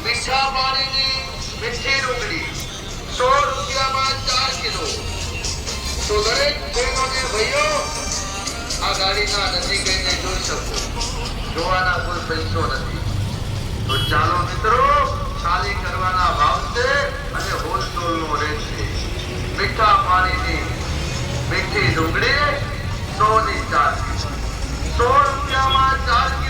મીઠા પાણીની મીઠી ડુંગળી 100 રૂપિયામાં 4 કિલો. તો દરેક બહેનો અને ભાઈઓ આ ગાડીના નજીક જઈને જોઈ શકો. જોવાના કોઈ પૈસો નથી. તો ચાલો મિત્રો, ખાલી કરવાના ભાવ છે અને હોલસેલનો રેટ છે. મીઠા પાણીની મીઠી ડુંગળી 100 ની 4 કિલો. 100 રૂપિયામાં 4 કિલો.